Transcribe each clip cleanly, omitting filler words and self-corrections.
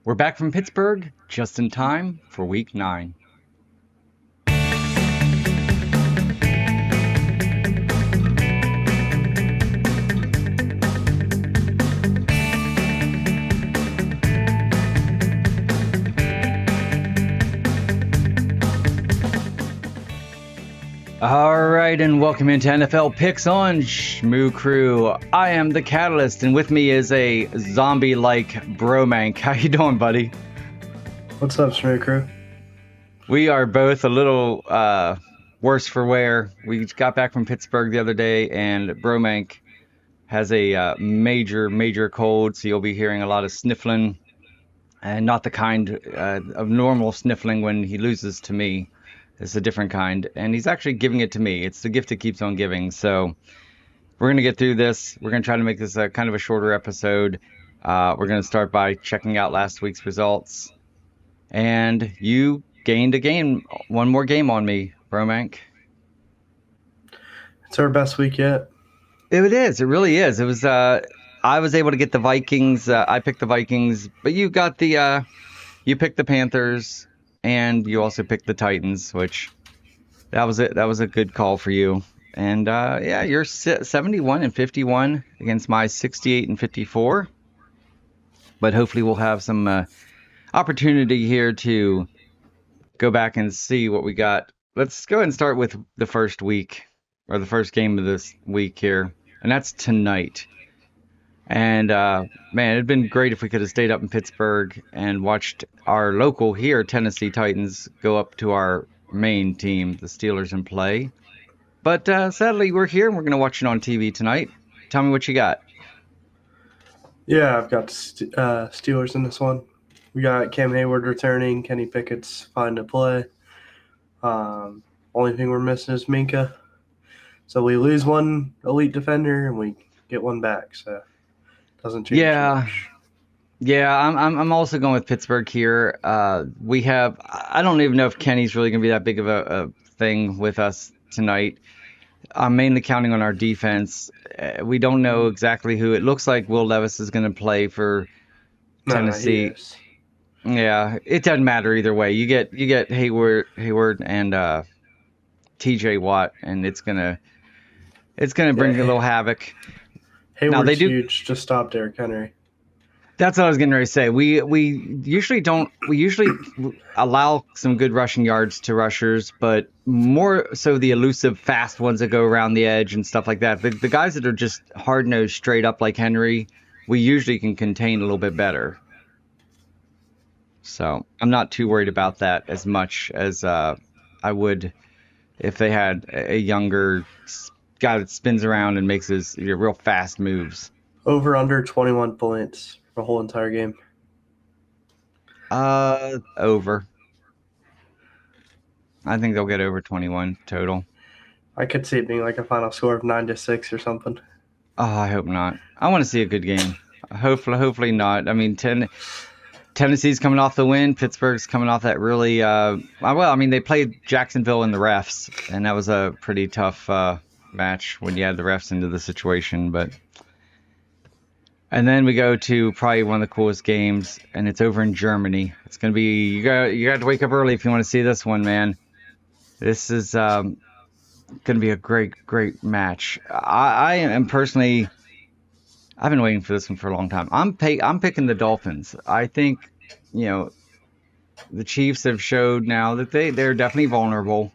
We're back from Pittsburgh just in time for week 9. All right, and welcome into NFL Picks on Shmoo Crew. I am the Catalyst, and with me is a zombie-like Bromank. How you doing, buddy? What's up, Shmoo Crew? We are both a little worse for wear. We got back from Pittsburgh the other day, and Bromank has a major cold, so you'll be hearing a lot of sniffling, and not the kind of normal sniffling when he loses to me. It's a different kind, and he's actually giving it to me. It's the gift that keeps on giving. So we're going to get through this. We're going to try to make this a kind of a shorter episode. We're going to start by checking out last week's results. And you gained a game, one more game on me, Bromank. It's our best week yet. It is. It really is. It was. I was able to get the Vikings. I picked the Vikings, but you got the. You picked the Panthers. And you also picked the Titans, which that was it. That was a good call for you. And yeah, you're 71 and 51 against my 68 and 54. But hopefully we'll have some opportunity here to go back and see what we got. Let's go ahead and start with the first week, or the first game of this week here, and that's tonight. And man, it'd been great if we could have stayed up in Pittsburgh and watched our local here, Tennessee Titans, go up to our main team, the Steelers, and play. But sadly, we're here and we're going to watch it on TV tonight. Tell me what you got. Yeah, I've got Steelers in this one. We got Cam Hayward returning. Kenny Pickett's fine to play. Only thing we're missing is Minka. So we lose one elite defender and we get one back. So doesn't change much. Yeah, I'm also going with Pittsburgh here. We have, I don't even know if Kenny's really going to be that big of a thing with us tonight. I'm mainly counting on our defense. We don't know exactly who. It looks like Will Levis is going to play for Tennessee. Yeah, it doesn't matter either way. You get Hayward and TJ Watt, and it's gonna bring a little havoc. Hayward's huge. Just stop Derrick Henry. That's what I was getting ready to say. We usually don't. We usually allow some good rushing yards to rushers, but more so the elusive, fast ones that go around the edge and stuff like that. The guys that are just hard nosed, straight up like Henry, we usually can contain a little bit better. So I'm not too worried about that as much as I would if they had a younger guy that spins around and makes his real fast moves. Over under 21 points for the whole entire game. Over. I think they'll get over 21 total. I could see it being like a final score of 9-6 or something. Oh, I hope not. I want to see a good game. Hopefully not. I mean, Tennessee's coming off the win. Pittsburgh's coming off that really well, I mean, they played Jacksonville in the refs, and that was a pretty tough match when you add the refs into the situation. And then we go to probably one of the coolest games, and it's over in Germany. It's gonna be you got to wake up early if you want to see this one, man. This is gonna be a great match. I am personally, I've been waiting for this one for a long time. I'm picking the Dolphins. I think the Chiefs have showed now that they're definitely vulnerable.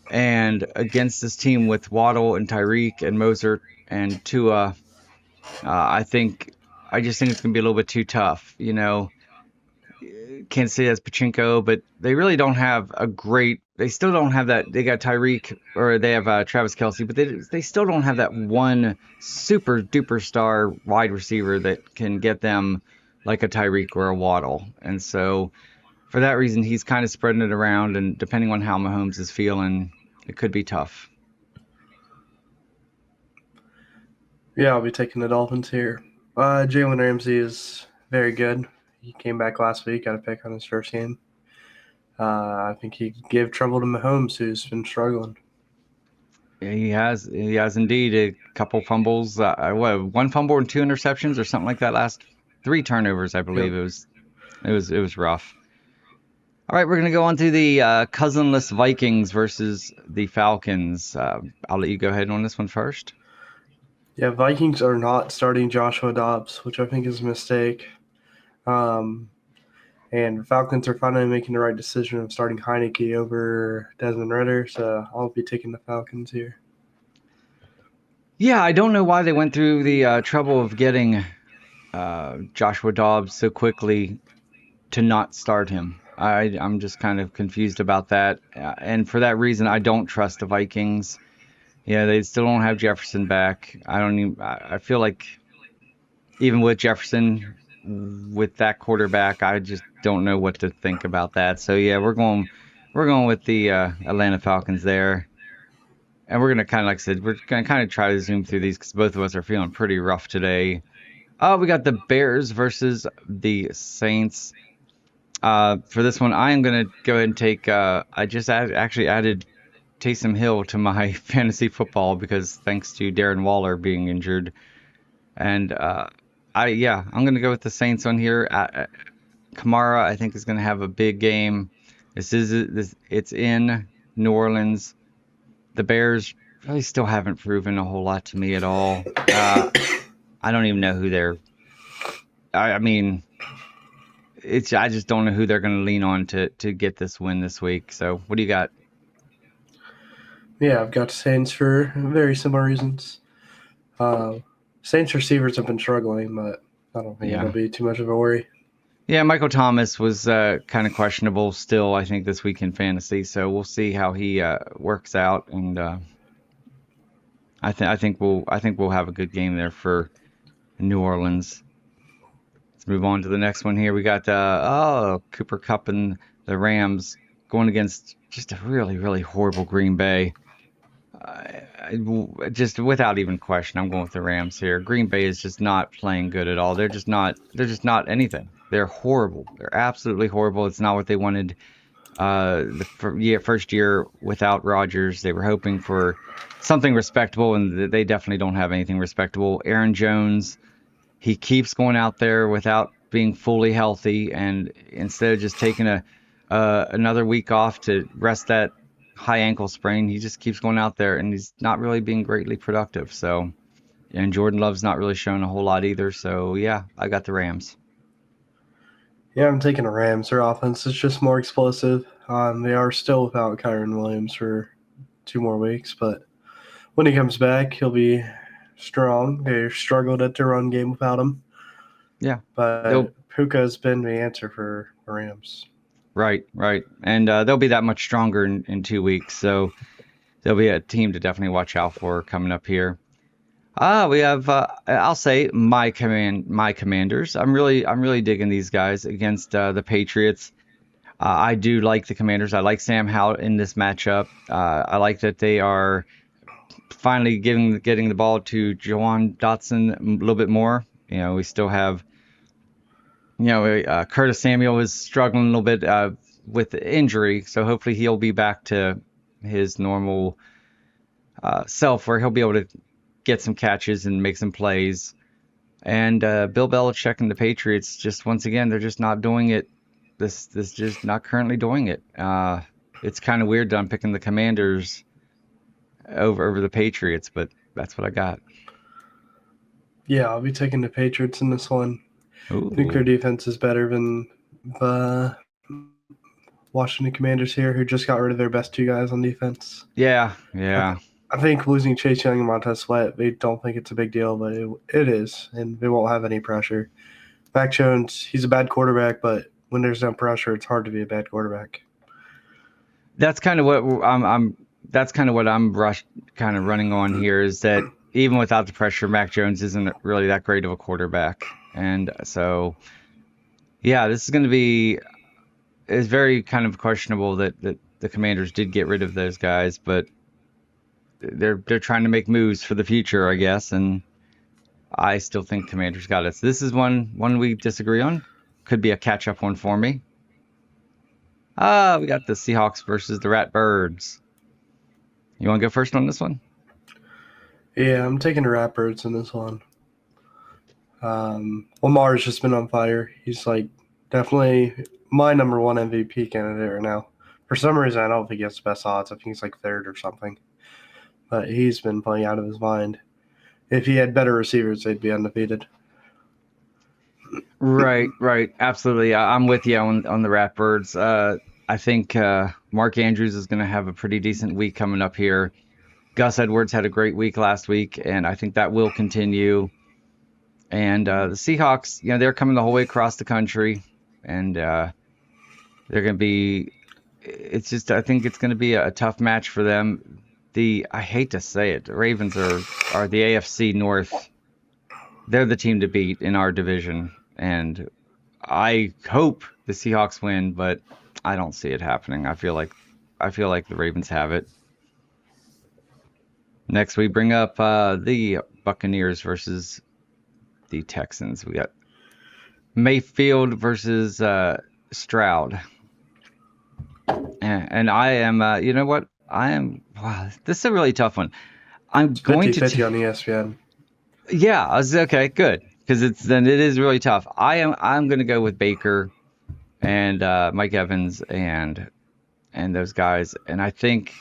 And against this team with Waddle and Tyreek and Mozart and Tua, I just think it's going to be a little bit too tough. Kansas City has Pachinko, but they really don't have they still don't have that. They got Tyreek, or they have Travis Kelce, but they still don't have that one super duper star wide receiver that can get them like a Tyreek or a Waddle. And so for that reason, he's kind of spreading it around, and depending on how Mahomes is feeling, it could be tough. Yeah, I'll be taking the Dolphins here. Jalen Ramsey is very good. He came back last week, got a pick on his first game. I think he could give trouble to Mahomes, who's been struggling. Yeah, he has indeed a couple fumbles. One fumble and 2 interceptions or something like that. Last 3 turnovers, I believe it was It was rough. All right, we're gonna go on to the cousinless Vikings versus the Falcons. I'll let you go ahead on this one first. Yeah, Vikings are not starting Joshua Dobbs, which I think is a mistake. Um, and Falcons are finally making the right decision of starting Heineke over Desmond Ritter, so I'll be taking the Falcons here. Yeah, I don't know why they went through the trouble of getting Joshua Dobbs so quickly to not start him. I'm just kind of confused about that, and for that reason, I don't trust the Vikings. Yeah, they still don't have Jefferson back. I don't even. I feel like even with Jefferson, with that quarterback, I just don't know what to think about that. So yeah, we're going with the Atlanta Falcons there, and we're gonna kind of like I said, we're gonna kind of try to zoom through these because both of us are feeling pretty rough today. Oh, we got the Bears versus the Saints. For this one, I am gonna go ahead and take. I just actually added Taysom Hill to my fantasy football because thanks to Darren Waller being injured. And I'm gonna go with the Saints on here. Kamara, I think, is gonna have a big game. It's in New Orleans. The Bears really still haven't proven a whole lot to me at all. I don't even know who they're. I mean, I just don't know who they're gonna lean on to get this win this week. So, what do you got? Yeah, I've got Saints for very similar reasons. Saints receivers have been struggling, but I don't think it'll Yeah. be too much of a worry. Yeah, Michael Thomas was kind of questionable still, I think, this week in fantasy. So we'll see how he works out, and I think we'll have a good game there for New Orleans. Let's move on to the next one here. We got Cooper Kupp and the Rams going against just a really really horrible Green Bay. Just without even question, I'm going with the Rams here. Green Bay is just not playing good at all. They're just not. They're just not anything. They're horrible. They're absolutely horrible. It's not what they wanted. First year without Rodgers, they were hoping for something respectable, and they definitely don't have anything respectable. Aaron Jones, he keeps going out there without being fully healthy, and instead of just taking another week off to rest that high ankle sprain, he just keeps going out there, and he's not really being greatly productive. So, and Jordan Love's not really showing a whole lot either. So, yeah, I got the Rams. Yeah, I'm taking the Rams. Their offense is just more explosive. They are still without Kyron Williams for 2 more weeks, but when he comes back, he'll be strong. They struggled at the run game without him, Yeah, but they'll Puka has been the answer for the Rams. right, and they'll be that much stronger in 2 weeks. So they'll be a team to definitely watch out for coming up here. We have I'll say my Commanders. I'm really digging these guys against the Patriots. I do like the Commanders. I like Sam Howell in this matchup. I like that they are finally getting the ball to Jawan Dotson a little bit more. We still have Curtis Samuel is struggling a little bit with the injury, so hopefully he'll be back to his normal self where he'll be able to get some catches and make some plays. And Bill Belichick and the Patriots just once again they're just not doing it. This just not currently doing it. It's kind of weird that I'm picking the Commanders over the Patriots, but that's what I got. Yeah, I'll be taking the Patriots in this one. I think their Ooh, defense is better than the Washington Commanders here, who just got rid of their best two guys on defense. yeah, I, yeah. th- I think losing Chase Young and Montez Sweat, they don't think it's a big deal, but it is, and they won't have any pressure. Mac Jones, he's a bad quarterback, but when there's no pressure, it's hard to be a bad quarterback. That's kind of what That's kind of what I'm kind of running on here is that even without the pressure, Mac Jones isn't really that great of a quarterback, and so yeah, this is going to be it's very kind of questionable that the Commanders did get rid of those guys, but they're trying to make moves for the future, I guess, and I still think Commanders got it. So this is one we disagree on. Could be a catch up one for me. We got the Seahawks versus the Ratbirds. You want to go first on this one? Yeah, I'm taking the Ratbirds in this one. Lamar's just been on fire. He's like Definitely my number one MVP candidate right now. For some reason, I don't think he has the best odds. I think he's like third or something. But he's been playing out of his mind. If he had better receivers, they'd be undefeated. Right, right, absolutely. I'm with you on the Ratbirds. I think Mark Andrews is going to have a pretty decent week coming up here. Gus Edwards had a great week last week, and I think that will continue. And the Seahawks, they're coming the whole way across the country, and they're going to be. It's just, I think it's going to be a tough match for them. I hate to say it, the Ravens are the AFC North. They're the team to beat in our division, and I hope the Seahawks win, but I don't see it happening. I feel like the Ravens have it. Next, we bring up the Buccaneers versus the Texans. We got Mayfield versus Stroud. And I am, you know what? Wow, this is a really tough one. I'm It's going 50-50 on ESPN. yeah, okay, good. Because it is really tough. I'm going to go with Baker and Mike Evans and those guys. And I think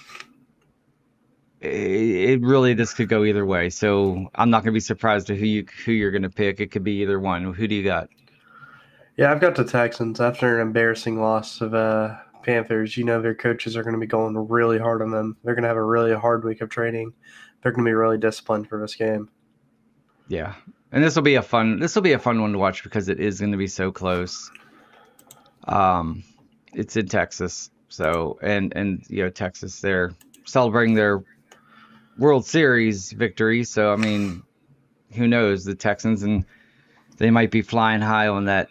it really, this could go either way. So I'm not going to be surprised at who you're going to pick. It could be either one. Who do you got? Yeah, I've got the Texans after an embarrassing loss of Panthers. Their coaches are going to be going really hard on them. They're going to have a really hard week of training. They're going to be really disciplined for this game. Yeah. And this will be a fun one to watch because it is going to be so close. Um, it's in Texas. So, and Texas, they're celebrating their World Series victory. So, I mean, who knows? The Texans, and they might be flying high on that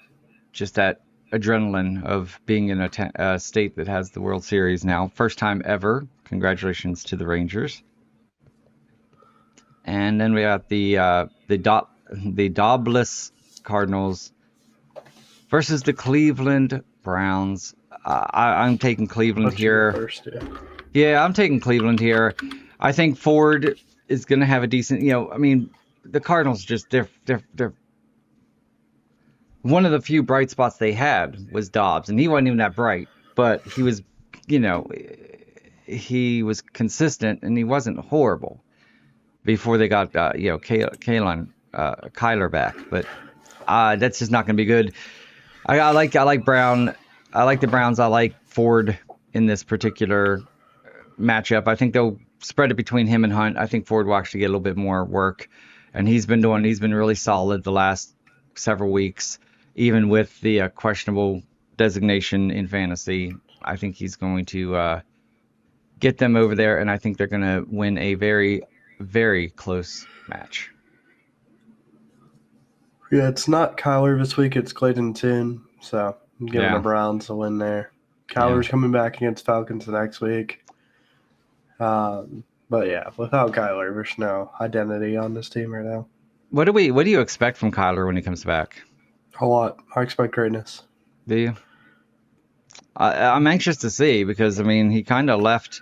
adrenaline of being in a state that has the World Series now. First time ever. Congratulations to the Rangers. And then we got the Dobless Cardinals versus the Cleveland Browns. I'm taking Cleveland Let's go here. first, yeah. Yeah, I'm taking Cleveland here. I think Ford is going to have a decent. I mean, the Cardinals just they're one of the few bright spots they had was Dobbs, and he wasn't even that bright, but you know, he was consistent and he wasn't horrible before they got Kyler back, but that's just not going to be good. I like Brown. I like the Browns. I like Ford in this particular matchup. I think they'll spread it between him and Hunt. I think Ford will actually get a little bit more work, and he's been really solid the last several weeks, even with the questionable designation in fantasy. I think he's going to get them over there, and I think they're going to win a very, very close match. Yeah, it's not Kyler this week. It's Clayton Tune. So I'm giving the Yeah, Browns a win there. yeah. Kyler's coming back against Falcons the next week. But yeah, without Kyler, there's no identity on this team right now. What do you expect from Kyler when he comes back? A lot. I expect greatness. Do you? I'm anxious to see because I mean he kind of left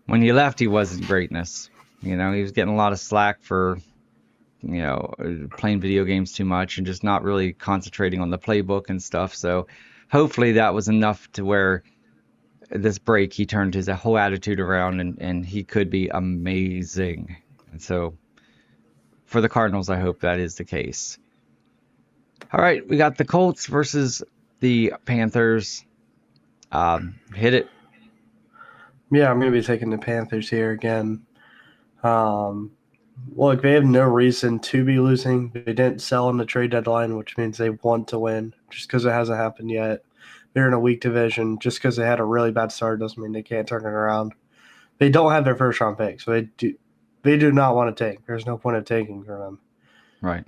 when he left. He wasn't greatness. He was getting a lot of slack for playing video games too much and just not really concentrating on the playbook and stuff. So hopefully that was enough to where this break he turned his whole attitude around and he could be amazing. And so for the Cardinals, I hope that is the case. All right, we got the Colts versus the Panthers. Hit it. Yeah, I'm going to be taking the Panthers here again. Look, they have no reason to be losing. They didn't sell on the trade deadline, which means they want to win. Just because it hasn't happened yet. They're in a weak division. Just because they had a really bad start doesn't mean they can't turn it around. They don't have their first round pick, so they do not want to take. There's no point of taking from them. Right.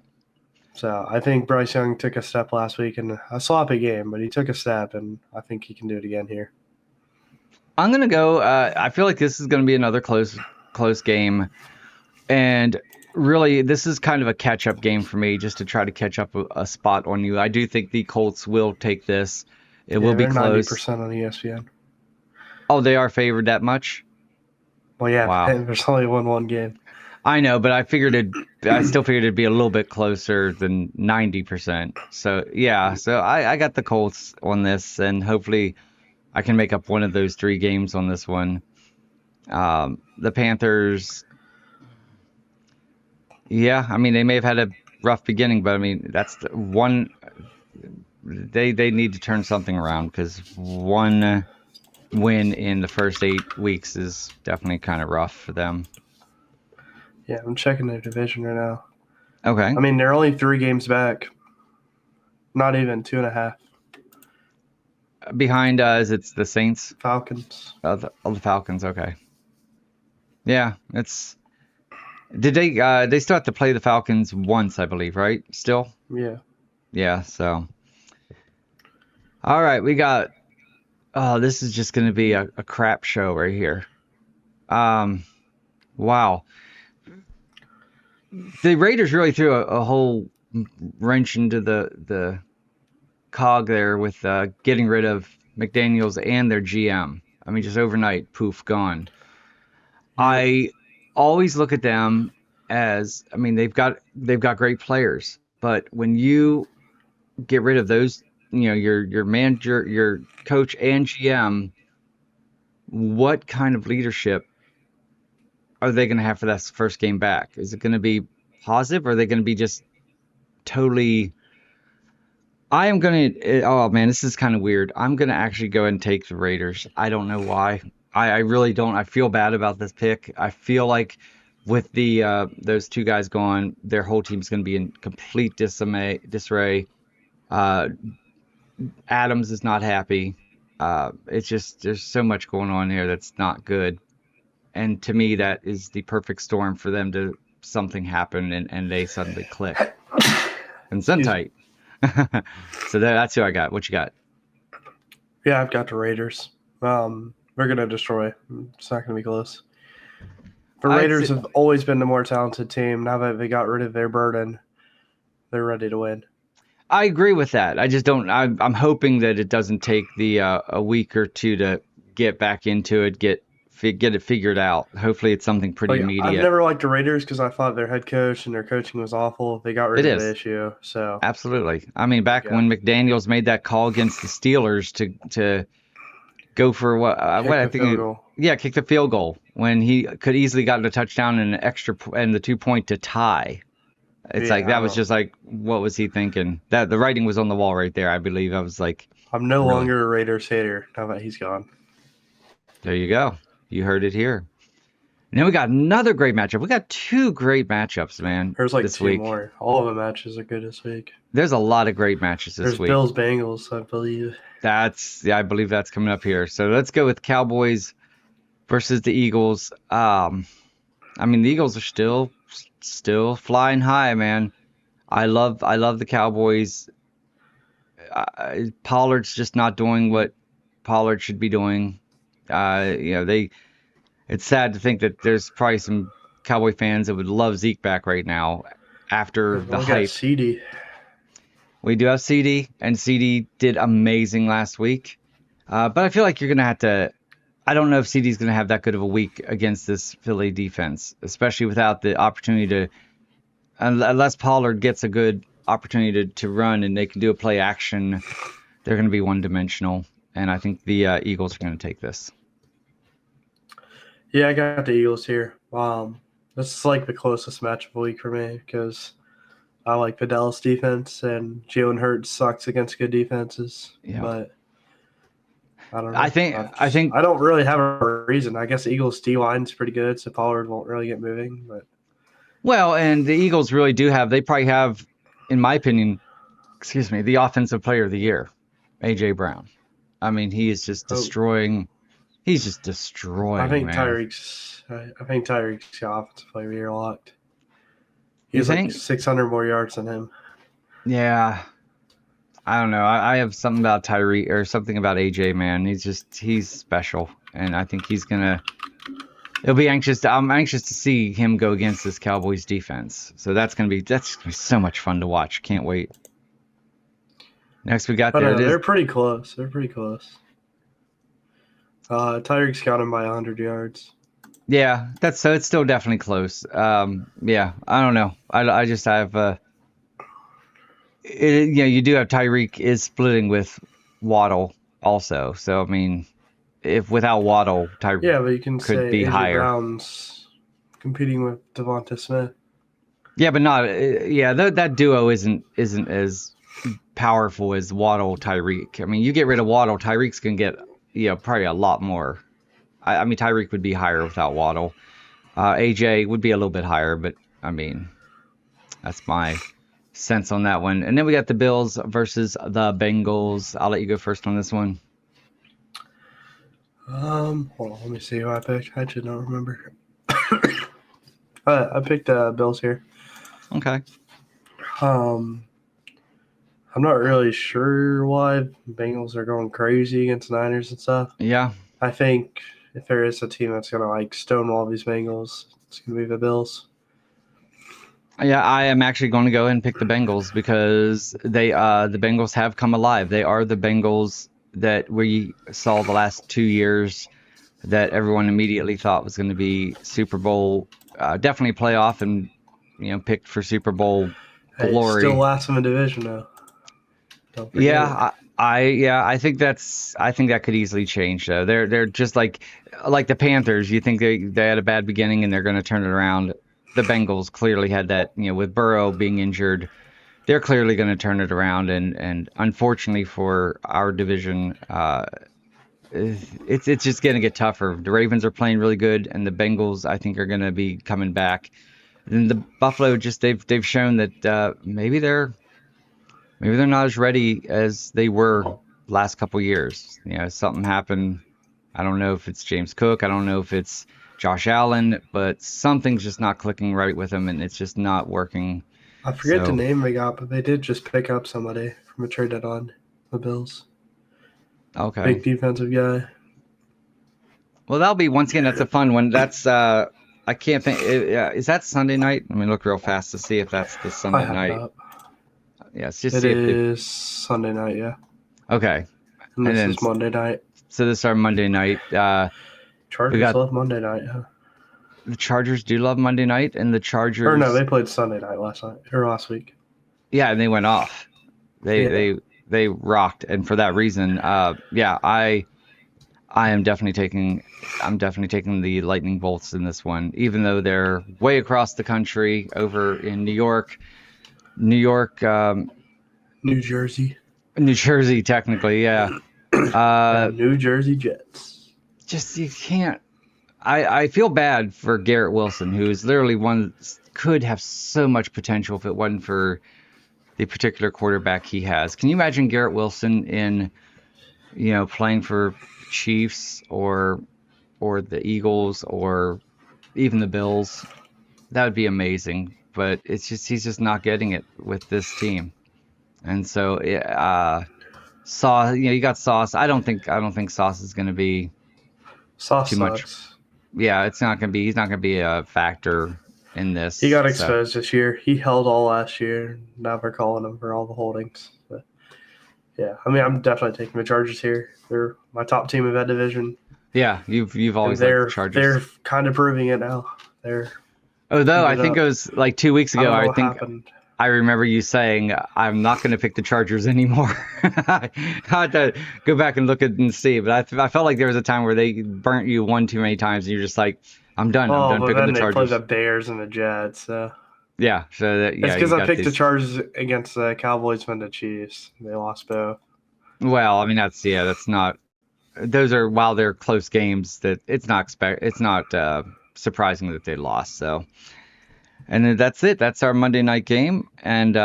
So I think Bryce Young took a step last week in a sloppy game, but he took a step, and I think he can do it again here. I'm gonna go. I feel like this is gonna be another close game, and really, this is kind of a catch-up game for me, just to try to catch up a spot on you. I do think the Colts will take this. It will be they're close. 90% on ESPN. Oh, they are favored that much? Well, yeah, Wow. there's only one game. I know, but I still figured it'd be a little bit closer than 90%. So yeah, so I got the Colts on this, and hopefully I can make up one of those 3 games on this one. The Panthers, yeah, I mean they may have had a rough beginning, but I mean that's the one they need to turn something around because one win in the first 8 weeks is definitely kind of rough for them. Yeah, I'm checking their division right now. Okay. I mean, they're only 3 games back. Not even 2.5. Behind is it's the Saints, Falcons. the Falcons. Okay. Yeah, it's did they still have to play the Falcons once, I believe, right? Still? Yeah. Yeah, so all right, we got oh, this is just gonna be a crap show right here. Um, wow. The Raiders really threw a whole wrench into the cog there with getting rid of McDaniels and their GM. I mean, just overnight, poof, gone. Yep. I always look at them as, I mean, they've got great players, but when you get rid of those, your manager, your coach, and GM, what kind of leadership are they going to have for that first game back? Is it going to be positive, or are they going to be just totally? I am going to. Oh man, this is kind of weird. I'm going to actually go ahead and take the Raiders. I don't know why. I really don't. I feel bad about this pick. I feel like with the those 2 guys gone, their whole team's going to be in complete disarray. Uh, Adams is not happy. It's just there's so much going on here that's not good. And to me, that is the perfect storm for them to something happen and they suddenly click. And Excuse me. tight. So that's who I got. What you got? Yeah, I've got the Raiders. We're going to destroy. It's not going to be close. The I'd Raiders say, have always been the more talented team. Now that they got rid of their burden, they're ready to win. I agree with that. I just don't. I'm hoping that it doesn't take the a week or two to get back into it, get it figured out. Hopefully, it's something pretty Like, I've immediate. never liked the Raiders because I thought their head coach and their coaching was awful. They got rid It of the is issue. So, absolutely. I mean, there you back go. when McDaniel's made that call against the Steelers to go for what Kick I the field think, goal. yeah, kick the field goal when he could easily gotten a touchdown and an and the 2 point to tie. It's like Yeah, I that was don't. just like, what was he thinking? That the writing was on the wall right there. I believe I was like, I'm no really? longer a Raiders hater now that he's gone. There you go. You heard it here. And then we got another great matchup. We got 2 great matchups, man, There's like this 2 week. more. All of the matches are good this week. There's a lot of great matches this There's week. Bills Bengals, I believe. Yeah, I believe that's coming up here. So let's go with Cowboys versus the Eagles. I mean, the Eagles are still flying high, man. I love the Cowboys. Pollard's just not doing what Pollard should be doing. They. It's sad to think that there's probably some Cowboy fans that would love Zeke back right now after the We got hype. CD. We do have CD, and CD did amazing last week. But I feel like you're gonna have to. I don't know if CD's gonna have that good of a week against this Philly defense, especially without the opportunity to. Unless Pollard gets a good opportunity to run and they can do a play action, they're going to be one dimensional. And I think the Eagles are going to take this. Yeah, I got the Eagles here. This is like the closest match of the week for me because I like the Dallas defense and Jalen Hurts sucks against good defenses. Yeah, But I don't I know. think I think I don't really have a reason. I guess the Eagles D line's pretty good, so Pollard won't really get moving. But well, and the Eagles really do have. They probably have, in my opinion, excuse me, the offensive player of the year, AJ Brown. I mean, he is just oh, destroying. He's just I destroying, think man. Tyreek's the offensive player of the year locked. He You has like think? 600 more yards than him. Yeah, I don't know. I have something about Tyree or something about AJ, man. He's special, and I think he's gonna. It'll be anxious. I'm anxious to see him go against this Cowboys defense. So that's gonna be so much fun to watch. Can't wait. Next we got But there it is. they're pretty close. Tyreek's got him by 100 yards. Yeah, that's so it's still definitely close. Yeah, I don't know. I just have you do have Tyreek is splitting with Waddle also. So I mean, if without Waddle, Tyreek Yeah, but you can could say be AJ higher. Brown's competing with Devonta Smith. Yeah, but not yeah, that duo isn't as powerful as Waddle Tyreek. I mean, you get rid of Waddle, Tyreek's gonna get probably a lot more. I mean, Tyreek would be higher without Waddle. AJ would be a little bit higher, but I mean, that's my sense on that one. And then we got the Bills versus the Bengals. I'll let you go first on this one. Hold on, let me see who I picked. I actually don't remember. I picked Bills here. Okay. Um, I'm not really sure why Bengals are going crazy against Niners and stuff. Yeah. I think if there is a team that's gonna like stonewall these Bengals, it's gonna be the Bills. Yeah, I am actually going to go ahead and pick the Bengals because the Bengals have come alive. They are the Bengals that we saw the last 2 years that everyone immediately thought was going to be Super Bowl, definitely playoff, and picked for Super Bowl Hey, still glory. last in the division though. Don't forget Yeah, it. I think that could easily change though. They're just like the Panthers. You think they had a bad beginning and they're going to turn it around. The Bengals clearly had that, with Burrow being injured, they're clearly going to turn it around. And unfortunately for our division, it's just going to get tougher. The Ravens are playing really good, and the Bengals I think are going to be coming back. And the Buffalo just they've shown that maybe they're not as ready as they were last couple years. Something happened. I don't know if it's James Cook. I don't know if it's Josh Allen, but something's just not clicking right with him, and it's just not working. I forget the So, name they got, but they did just pick up somebody from a trade deadline. The Bills, okay. big defensive guy. Well, that'll be once again. That's a fun one. That's I can't think. Is that Sunday night? Let me look real fast to see if that's the I Sunday have it night. up. Yeah, let's just It see if is Sunday night, yeah, okay. and And this then is Monday night. so this is our Monday night. We Chargers got love Monday night, huh? the Chargers do love Monday night, and the Or no, Chargers, they played Sunday night last week. yeah, and they went off. They Yeah, they they rocked, and for that reason, yeah, I am definitely taking I'm definitely taking the Lightning Bolts in this one, even though they're way across the country over in New York, New York, New Jersey. New Jersey, technically, yeah. Uh, New Jersey Jets. just you can't. I feel bad for Garrett Wilson, who is literally one could have so much potential if it wasn't for the particular quarterback he has. Can you imagine Garrett Wilson in playing for the Chiefs or the Eagles or even the Bills? That would be amazing. But it's just he's just not getting it with this team. And so Sauce, you got Sauce. I don't think Sauce is going to be Sauce too much. sucks. Yeah, it's not going to be. He's not going to be a factor in He this. got So exposed this year. He held all last year. Now they're calling him for all the holdings. But yeah, I mean, I'm definitely taking the Chargers here. They're my top team of that division, yeah, you've and always liked the they're Chargers. kind of proving it now. They're Although I heated think it up. was like 2 weeks I ago. don't know I what think happened. I remember you saying I'm not going to pick the Chargers anymore. I had to go back and look at and see, but I felt like there was a time where they burnt you one too many times, and you're just like, I'm done. I'm Oh, done but picking then the they play the Chargers. Bears and the Jets. So Yeah, so that it's yeah, because you I got picked the these. Chargers against the Cowboys and the Chiefs. They lost both. Well, I mean that's not. Those are while they're close games that it's not surprising that they lost. So and then that's it. That's our Monday night game, and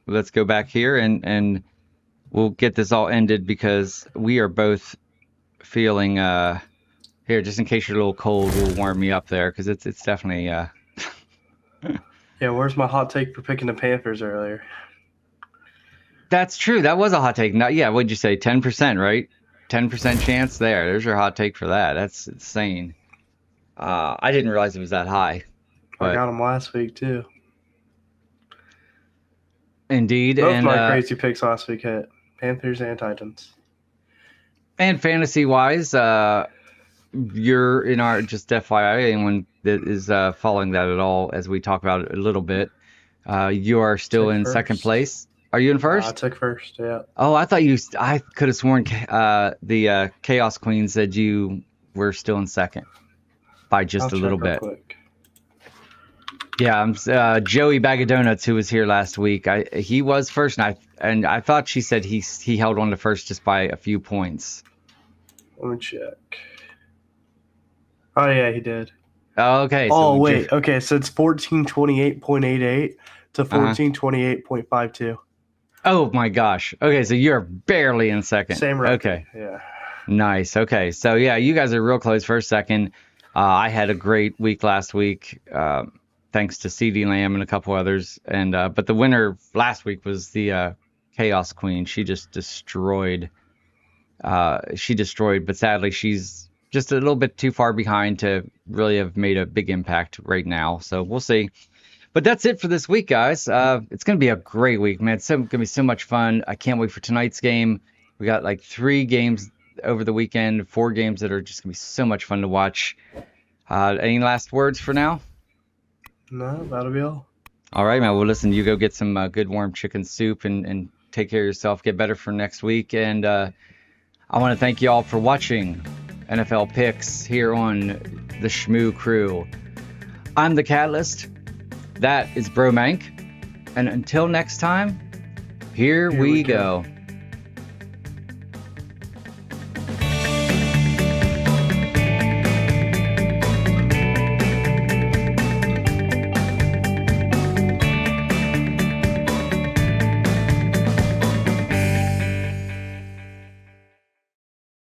let's go back here and we'll get this all ended because we are both feeling here just in case you're a little cold, we'll warm me up there because it's definitely Yeah, where's my hot take for picking the Panthers earlier? that's true. That was a hot take. Not yeah, what'd you say? 10%, right? 10% chance there. There's your hot take for that. That's insane. I didn't realize it was that high, I but got them last week too. indeed, Both my crazy picks last week hit Panthers and Titans. and fantasy wise, you're in our, just FYI, anyone that is following that at all, as we talk about it a little bit, you are still Took in second first. place. Are you in I first? took first. Yeah. Oh, I could have sworn the Chaos Queen said you were still in second by I'll just a little check real bit. quick. Yeah, I'm Joey Bag of Donuts, who was here last week. He was first, and I thought she said he held on to first just by a few points. Let me check. Oh yeah, he did. Okay, Oh so wait. Okay, so it's 1428.88 to uh-huh. 1428.52. Oh my gosh. Okay, so you're barely in second. Same record. Okay, Yeah. nice. Okay, so yeah, you guys are real close for a second. I had a great week last week, thanks to CD Lamb and a couple others. And but the winner last week was the Chaos Queen. She just destroyed. She destroyed, but sadly, she's just a little bit too far behind to really have made a big impact right now. So we'll see. But that's it for this week, guys. It's going to be a great week, man. It's going to be so much fun. I can't wait for tonight's game. We got like 3 games over the weekend, 4 games that are just going to be so much fun to watch. Any last words for now? No, that'll be all. All right, man. Well, listen, you go get some good warm chicken soup and take care of yourself. Get better for next week. And I want to thank you all for watching NFL Picks here on the Shmoo Crew. I'm the Catalyst. That is Bro Mank. And until next time, here we go.